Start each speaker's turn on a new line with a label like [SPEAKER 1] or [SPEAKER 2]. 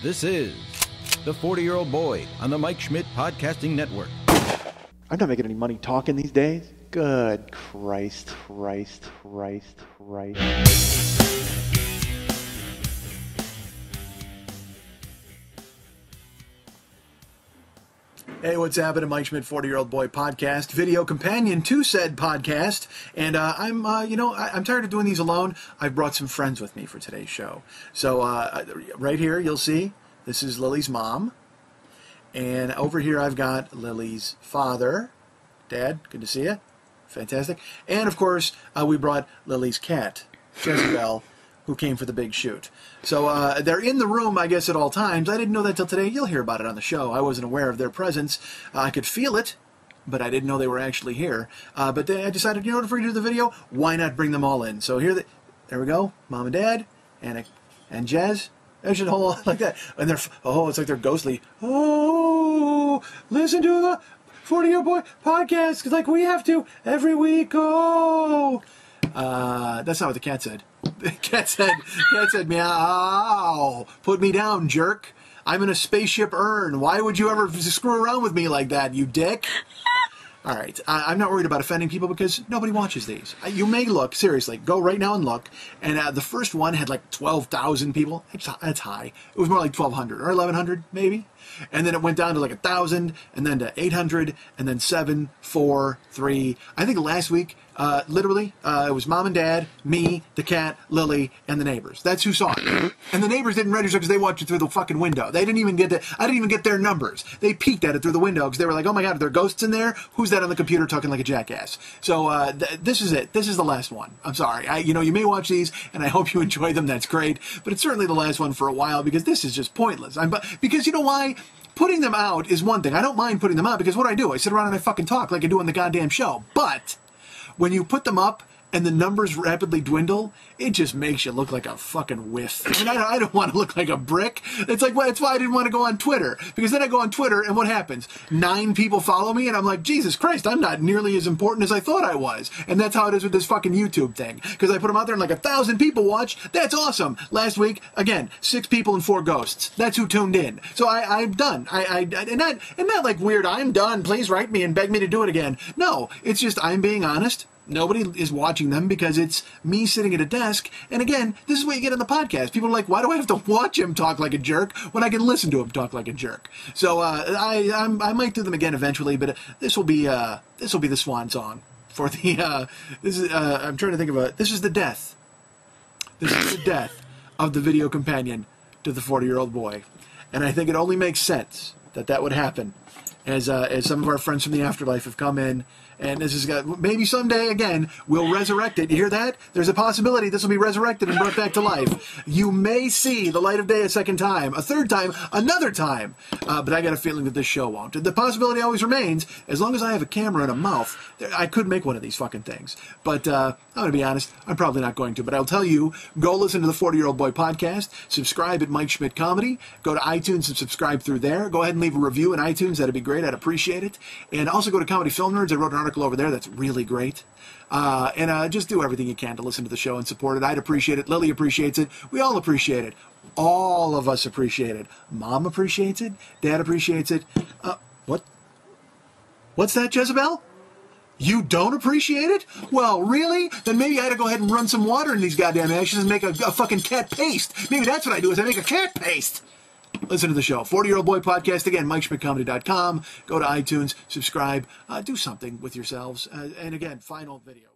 [SPEAKER 1] This is The 40-Year-Old Boy on the Mike Schmidt Podcasting Network.
[SPEAKER 2] I'm not making any money talking these days. Good Christ.
[SPEAKER 3] Hey, what's happening? Mike Schmidt, 40-Year-Old Boy Podcast, video companion to said podcast. And I'm tired of doing these alone. I've brought some friends with me for today's show. So right here, you'll see, this is Lily's mom. And over here, I've got Lily's father. Dad, good to see you. Fantastic. And, of course, we brought Lily's cat, Jezebel, who came for the big shoot. So they're in the room, I guess, at all times. I didn't know that till today. You'll hear about it on the show. I wasn't aware of their presence. I could feel it, but I didn't know they were actually here. But then I decided, you know what, if we're going to do the video, why not bring them all in? So there we go, Mom and Dad, and Jez. There's just a whole lot like that. And it's like they're ghostly. Oh, listen to the 40-Year-Old Boy podcast, like we have to every week. Oh. That's not what the cat said. The cat said, meow, put me down, jerk. I'm in a spaceship urn. Why would you ever screw around with me like that, you dick? All right, I'm not worried about offending people because nobody watches these. You may look, seriously, go right now and look. And the first one had like 12,000 people. That's high. It was more like 1,200 or 1,100 maybe. And then it went down to like 1,000 and then to 800 and then 7, 4, 3. I think last week, literally, it was Mom and Dad, me, the cat, Lily, and the neighbors. That's who saw it. And the neighbors didn't register because they watched it through the fucking window. They didn't even get I didn't even get their numbers. They peeked at it through the window because they were like, oh my God, are there ghosts in there? Who's that on the computer talking like a jackass? So this is it. This is the last one. I'm sorry. You may watch these and I hope you enjoy them. That's great. But it's certainly the last one for a while because this is just pointless. Because you know why? Putting them out is one thing. I don't mind putting them out because what do? I sit around and I fucking talk like I do on the goddamn show. But when you put them up and the numbers rapidly dwindle, it just makes you look like a fucking whiff. And I don't want to look like a brick. It's like, well, that's why I didn't want to go on Twitter. Because then I go on Twitter and what happens? 9 people follow me and I'm like, Jesus Christ, I'm not nearly as important as I thought I was. And that's how it is with this fucking YouTube thing. Because I put them out there and like 1,000 people watch. That's awesome. Last week, again, 6 people and 4 ghosts. That's who tuned in. So I'm done. And not like weird, I'm done. Please write me and beg me to do it again. No, it's just I'm being honest. Nobody is watching them because it's me sitting at a desk. And again, this is what you get on the podcast. People are like, why do I have to watch him talk like a jerk when I can listen to him talk like a jerk? So I might do them again eventually, but this will be the swan song for the. I'm trying to think of this is the death. This is the death of the video companion to the 40-Year-Old Boy, and I think it only makes sense that would happen, as some of our friends from the afterlife have come in. And this is maybe someday, again, we'll resurrect it. You hear that? There's a possibility this will be resurrected and brought back to life. You may see the light of day a second time, a third time, another time. But I got a feeling that this show won't. The possibility always remains. As long as I have a camera and a mouth, I could make one of these fucking things. But I'm going to be honest, I'm probably not going to. But I'll tell you, go listen to the 40-Year-Old Boy podcast. Subscribe at Mike Schmidt Comedy. Go to iTunes and subscribe through there. Go ahead and leave a review in iTunes. That'd be great. I'd appreciate it. And also go to Comedy Film Nerds. I wrote an article over there that's really great. And just do everything you can to listen to the show and support it. I'd appreciate it. Lily appreciates it. We all appreciate it. All of us appreciate it. Mom appreciates it. Dad appreciates it. What? What's that, Jezebel? You don't appreciate it? Well, really? Then maybe I had to go ahead and run some water in these goddamn ashes and make a fucking cat paste. Maybe that's what I do, is I make a cat paste. Listen to the show. 40-Year-Old Boy Podcast. Again, MikeSchmidtComedy.com. Go to iTunes. Subscribe. Do something with yourselves. And again, final video.